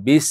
20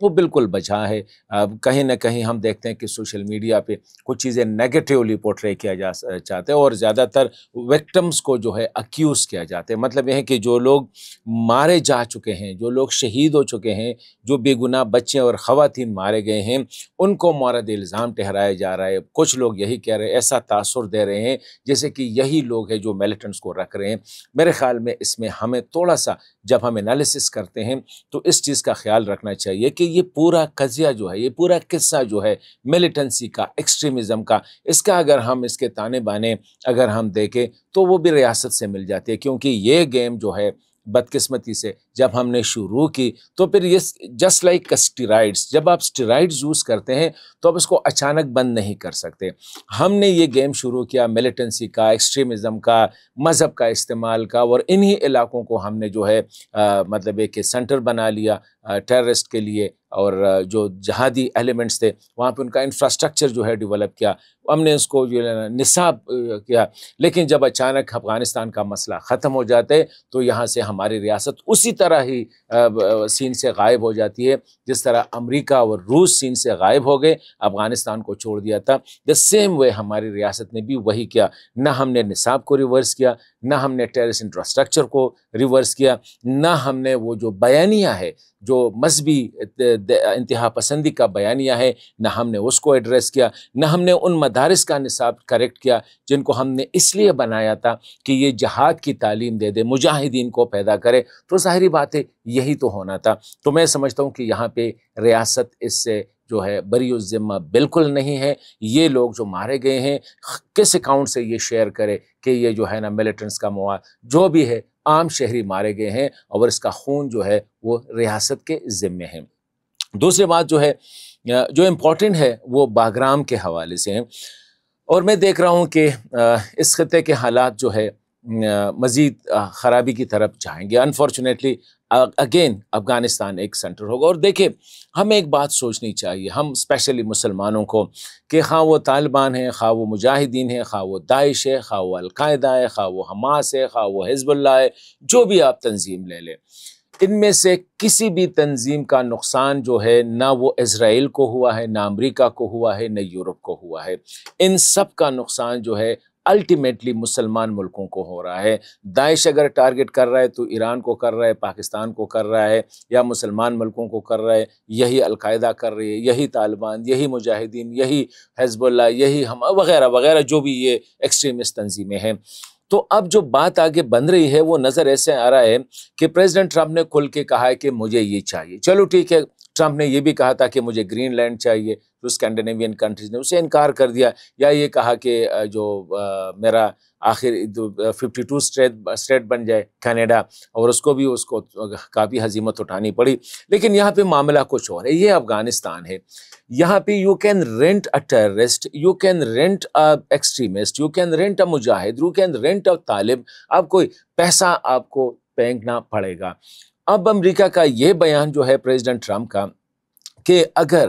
وہ بالکل بجا ہے۔ کہیں نہ کہیں ہم دیکھتے ہیں کہ سوشل میڈیا پہ کچھ چیزیں نیگیٹیولی پورٹرے کیا چاہتے ہیں، اور زیادہ تر وکٹمز کو جو ہے اکیوز کیا جاتا ہے۔ مطلب یہ ہے کہ جو لوگ مارے جا چکے ہیں، جو لوگ شہید ہو چکے ہیں، جو بے گناہ بچے اور خواتین مارے گئے ہیں، ان کو مورد الزام ٹھہرایا جا رہا ہے۔ کچھ لوگ یہی کہہ رہے ہیں، ایسا تاثر دے رہے ہیں جیسے کہ یہی لوگ ہیں جو ملیٹنٹس کو رکھ رہے ہیں۔ میرے خیال میں اس میں ہمیں تھوڑا سا جب ہم انالیسس کرتے ہیں تو اس چیز کا خیال رکھنا چاہیے کہ یہ پورا قضیہ جو ہے، یہ پورا قصہ جو ہے ملیٹنسی کا، ایکسٹریمزم کا، اس کا اگر ہم اس کے تانے بانے اگر ہم دیکھیں تو وہ بھی ریاست سے مل جاتی ہے، کیونکہ یہ گیم جو ہے بدقسمتی سے جب ہم نے شروع کی تو پھر یہ جسٹ لائک اسٹیرائڈس، جب آپ اسٹیرائڈز یوز کرتے ہیں تو آپ اس کو اچانک بند نہیں کر سکتے۔ ہم نے یہ گیم شروع کیا ملیٹنسی کا، ایکسٹریمزم کا، مذہب کا استعمال کا، اور انہی علاقوں کو ہم نے جو ہے مطلب ایک سینٹر بنا لیا ٹیررسٹ کے لیے، اور جو جہادی ایلیمنٹس تھے وہاں پہ ان کا انفراسٹرکچر جو ہے ڈیولپ کیا، ہم نے اس کو جو ہے نصاب کیا۔ لیکن جب اچانک افغانستان کا مسئلہ ختم ہو جاتا ہے تو یہاں سے ہماری ریاست اسی طرح ہی سین سے غائب ہو جاتی ہے جس طرح امریکہ اور روس سین سے غائب ہو گئے، افغانستان کو چھوڑ دیا تھا۔ دا سیم وے ہماری ریاست نے بھی وہی کیا، نہ ہم نے نصاب کو ریورس کیا، نہ ہم نے ٹیررسٹ انفراسٹرکچر کو ریورس کیا، نہ ہم نے وہ جو بیانیہ ہے، جو مذہبی انتہا پسندی کا بیانیہ ہے، نہ ہم نے اس کو ایڈریس کیا، نہ ہم نے ان مدارس کا نصاب کریکٹ کیا جن کو ہم نے اس لیے بنایا تھا کہ یہ جہاد کی تعلیم دے دے، مجاہدین کو پیدا کرے۔ تو ظاہری بات ہے یہی تو ہونا تھا۔ تو میں سمجھتا ہوں کہ یہاں پہ ریاست اس سے جو ہے بری الذمہ بالکل نہیں ہے۔ یہ لوگ جو مارے گئے ہیں کس اکاؤنٹ سے یہ شیئر کرے کہ یہ جو ہے نا ملیٹنٹس کا مواد جو بھی ہے، عام شہری مارے گئے ہیں اور اس کا خون جو ہے وہ ریاست کے ذمے ہیں۔ دوسری بات جو ہے جو امپورٹنٹ ہے وہ باگرام کے حوالے سے ہیں، اور میں دیکھ رہا ہوں کہ اس خطے کے حالات جو ہے مزید خرابی کی طرف جائیں گے۔ انفارچونیٹلی اگین افغانستان ایک سینٹر ہوگا۔ اور دیکھیں ہمیں ایک بات سوچنی چاہیے، ہم اسپیشلی مسلمانوں کو، کہ خواہ وہ طالبان ہیں، خواہ وہ مجاہدین ہیں، خواہ وہ داعش ہے، خواہ وہ القاعدہ ہے، خواہ وہ حماس ہے، خواہ وہ حزب اللہ ہے، جو بھی آپ تنظیم لے لیں، ان میں سے کسی بھی تنظیم کا نقصان جو ہے نہ وہ اسرائیل کو ہوا ہے، نہ امریکہ کو ہوا ہے، نہ یورپ کو ہوا ہے۔ ان سب کا نقصان جو ہے الٹیمیٹلی مسلمان ملکوں کو ہو رہا ہے۔ داعش اگر ٹارگٹ کر رہا ہے تو ایران کو کر رہا ہے، پاکستان کو کر رہا ہے، یا مسلمان ملکوں کو کر رہا ہے، یہی القاعدہ کر رہی ہے، یہی طالبان، یہی مجاہدین، یہی حزب اللہ، یہی ہم وغیرہ وغیرہ جو بھی یہ ایکسٹریمسٹ تنظیمیں ہیں۔ تو اب جو بات آگے بن رہی ہے وہ نظر ایسے آ رہا ہے کہ پریزیڈنٹ ٹرمپ نے کھل کے کہا ہے کہ مجھے یہ چاہیے۔ چلو ٹھیک ہے، ٹرمپ نے یہ بھی کہا تھا کہ مجھے گرین لینڈ چاہیے، تو اسکینڈینیوین کنٹریز نے اسے انکار کر دیا، یا یہ کہا کہ جو میرا آخر 52 اسٹیٹ بن جائے کینیڈا، اور اس کو کافی ہزیمت اٹھانی پڑی۔ لیکن یہاں پہ معاملہ کچھ اور ہے، یہ افغانستان ہے۔ یہاں پہ you can rent a terrorist, you can rent a extremist, you can rent a مجاہد، یو کین رینٹ اے طالب، آپ کوئی پیسہ آپ کو پھینکنا پڑے گا۔ اب امریکہ کا یہ بیان جو ہے پریزیڈنٹ ٹرمپ کا کہ اگر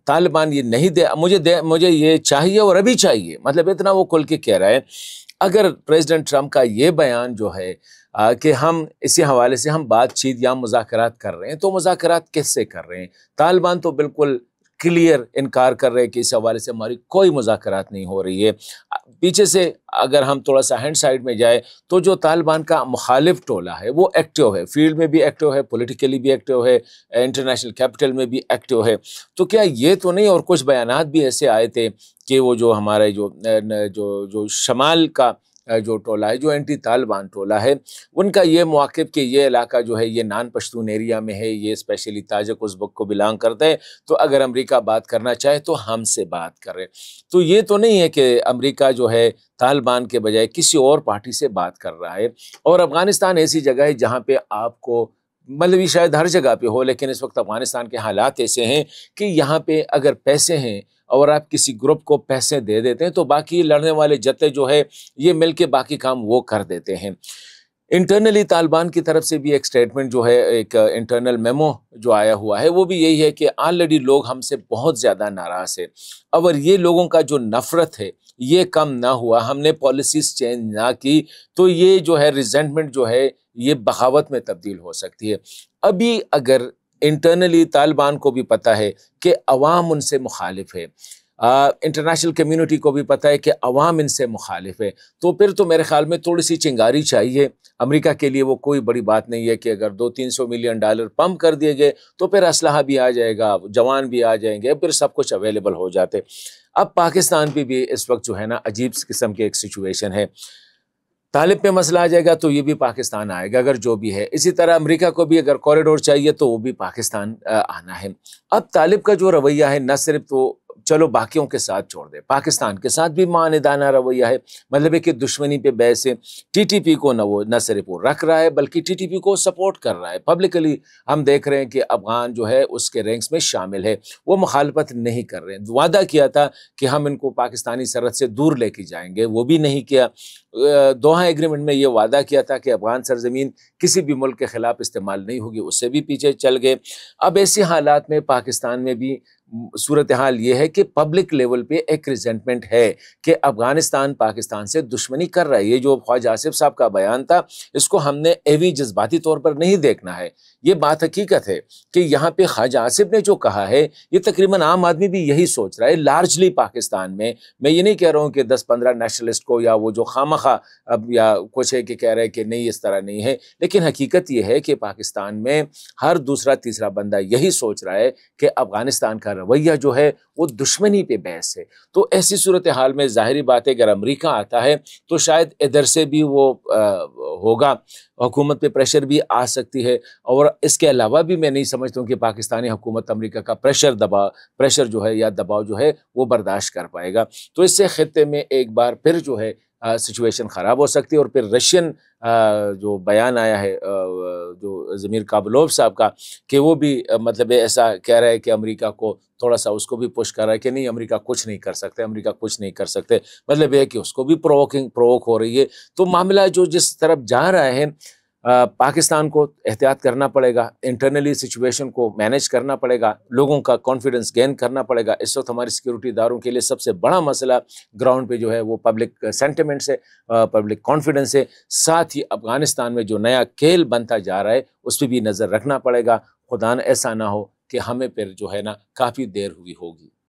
طالبان یہ نہیں مجھے یہ چاہیے اور ابھی چاہیے، مطلب اتنا وہ کھل کے کہہ رہا ہے۔ اگر پریزیڈنٹ ٹرمپ کا یہ بیان جو ہے کہ ہم اسی حوالے سے ہم بات چیت یا مذاکرات کر رہے ہیں، تو مذاکرات کس سے کر رہے ہیں؟ طالبان تو بالکل کلیئر انکار کر رہے ہیں کہ اس حوالے سے ہماری کوئی مذاکرات نہیں ہو رہی ہے۔ پیچھے سے اگر ہم تھوڑا سا ہینڈ سائڈ میں جائے تو جو طالبان کا مخالف ٹولہ ہے وہ ایکٹیو ہے، فیلڈ میں بھی ایکٹیو ہے، پولیٹیکلی بھی ایکٹیو ہے، انٹرنیشنل کیپٹل میں بھی ایکٹیو ہے۔ تو کیا یہ تو نہیں، اور کچھ بیانات بھی ایسے آئے تھے کہ وہ جو ہمارے جو شمال کا جو ٹولہ ہے، جو اینٹی طالبان ٹولہ ہے، ان کا یہ موقف کہ یہ علاقہ جو ہے یہ نان پشتون ایریا میں ہے، یہ اسپیشلی تاجک ازبک کو بلانگ کرتا ہے، تو اگر امریکہ بات کرنا چاہے تو ہم سے بات کرے۔ تو یہ تو نہیں ہے کہ امریکہ جو ہے طالبان کے بجائے کسی اور پارٹی سے بات کر رہا ہے۔ اور افغانستان ایسی جگہ ہے جہاں پہ آپ کو، مطلب یہ شاید ہر جگہ پہ ہو، لیکن اس وقت افغانستان کے حالات ایسے ہیں کہ یہاں پہ اگر پیسے ہیں اور آپ کسی گروپ کو پیسے دے دیتے ہیں تو باقی لڑنے والے جتے جو ہے یہ مل کے باقی کام وہ کر دیتے ہیں۔ انٹرنلی طالبان کی طرف سے بھی ایک سٹیٹمنٹ جو ہے، ایک انٹرنل میمو جو آیا ہوا ہے، وہ بھی یہی ہے کہ آلریڈی لوگ ہم سے بہت زیادہ ناراض ہیں، اور یہ لوگوں کا جو نفرت ہے یہ کم نہ ہوا، ہم نے پالیسیز چینج نہ کی، تو یہ جو ہے ریزنٹمنٹ جو ہے یہ بغاوت میں تبدیل ہو سکتی ہے۔ ابھی اگر انٹرنلی طالبان کو بھی پتہ ہے کہ عوام ان سے مخالف ہے، انٹرنیشنل کمیونٹی کو بھی پتہ ہے کہ عوام ان سے مخالف ہے، تو پھر تو میرے خیال میں تھوڑی سی چنگاری چاہیے امریکہ کے لیے۔ وہ کوئی بڑی بات نہیں ہے کہ اگر $200-300 ملین پمپ کر دیے گئے تو پھر اسلحہ بھی آ جائے گا، جوان بھی آ جائیں گے، پھر سب کچھ اویلیبل ہو جاتے۔ اب پاکستان پہ بھی اس وقت جو ہے نا عجیب قسم کی ایک سچویشن ہے، طالب پہ مسئلہ آ جائے گا تو یہ بھی پاکستان آئے گا اگر جو بھی ہے، اسی طرح امریکہ کو بھی اگر کوریڈور چاہیے تو وہ بھی پاکستان آنا ہے۔ اب طالب کا جو رویہ ہے نہ صرف تو چلو باقیوں کے ساتھ چھوڑ دے، پاکستان کے ساتھ بھی معاندانہ رویہ ہے، مطلب ہے کہ دشمنی پہ بحث ہے، ٹی ٹی پی کو نہ صرف وہ رکھ رہا ہے بلکہ ٹی ٹی پی کو سپورٹ کر رہا ہے پبلکلی۔ ہم دیکھ رہے ہیں کہ افغان جو ہے اس کے رینکس میں شامل ہے، وہ مخالفت نہیں کر رہے ہیں۔ وعدہ کیا تھا کہ ہم ان کو پاکستانی سرحد سے دور لے کے جائیں گے، وہ بھی نہیں کیا۔ دوحہ ایگریمنٹ میں یہ وعدہ کیا تھا کہ افغان سرزمین کسی بھی ملک کے خلاف استعمال نہیں ہوگی، اس سے بھی پیچھے چل گئے۔ اب ایسی حالات میں پاکستان میں بھی صورتحال یہ ہے کہ پبلک لیول پہ ایک ریزنٹمنٹ ہے کہ افغانستان پاکستان سے دشمنی کر رہا ہے۔ یہ جو خواجہ آصف صاحب کا بیان تھا اس کو ہم نے ایوی جذباتی طور پر نہیں دیکھنا ہے، یہ بات حقیقت ہے کہ یہاں پہ خواجہ آصف نے جو کہا ہے یہ تقریباً عام آدمی بھی یہی سوچ رہا ہے۔ لارجلی پاکستان میں یہ نہیں کہہ رہا ہوں کہ 10-15 نیشنلسٹ کو یا وہ جو خامخواہ اب یا کچھ ہے کہ کہہ رہے کہ نہیں اس طرح نہیں ہے، لیکن حقیقت یہ ہے کہ پاکستان میں ہر دوسرا تیسرا بندہ یہی سوچ رہا ہے کہ افغانستان کا رویہ جو ہے وہ دشمنی پہ بحث ہے۔ تو ایسی صورتحال میں ظاہری بات ہے اگر امریکہ آتا ہے تو شاید ادھر سے بھی وہ ہوگا، حکومت پہ پریشر بھی آ سکتی ہے، اور اس کے علاوہ بھی میں نہیں سمجھتا ہوں کہ پاکستانی حکومت امریکہ کا پریشر جو ہے یا دباؤ جو ہے وہ برداشت کر پائے گا۔ تو اس سے خطے میں ایک بار پھر جو ہے سچویشن خراب ہو سکتی ہے، اور پھر رشین جو بیان آیا ہے جو ضمیر کابلوف صاحب کا کہ وہ بھی مطلب ایسا کہہ رہا ہے کہ امریکہ کو تھوڑا سا اس کو بھی پش کر رہا ہے کہ نہیں امریکہ کچھ نہیں کر سکتے، امریکہ کچھ نہیں کر سکتے، مطلب یہ ہے کہ اس کو بھی پرووک ہو رہی ہے۔ تو معاملہ جو جس طرف جا رہا ہے پاکستان کو احتیاط کرنا پڑے گا، انٹرنلی سچویشن کو مینیج کرنا پڑے گا، لوگوں کا کانفیڈنس گین کرنا پڑے گا۔ اس وقت ہماری سیکورٹی اداروں کے لیے سب سے بڑا مسئلہ گراؤنڈ پہ جو ہے وہ پبلک سینٹیمنٹس ہے، پبلک کانفیڈنس ہے۔ ساتھ ہی افغانستان میں جو نیا کھیل بنتا جا رہا ہے اس پہ بھی نظر رکھنا پڑے گا، خدا نہ ایسا نہ ہو کہ ہمیں پھر جو ہے نا کافی دیر ہوئی ہوگی۔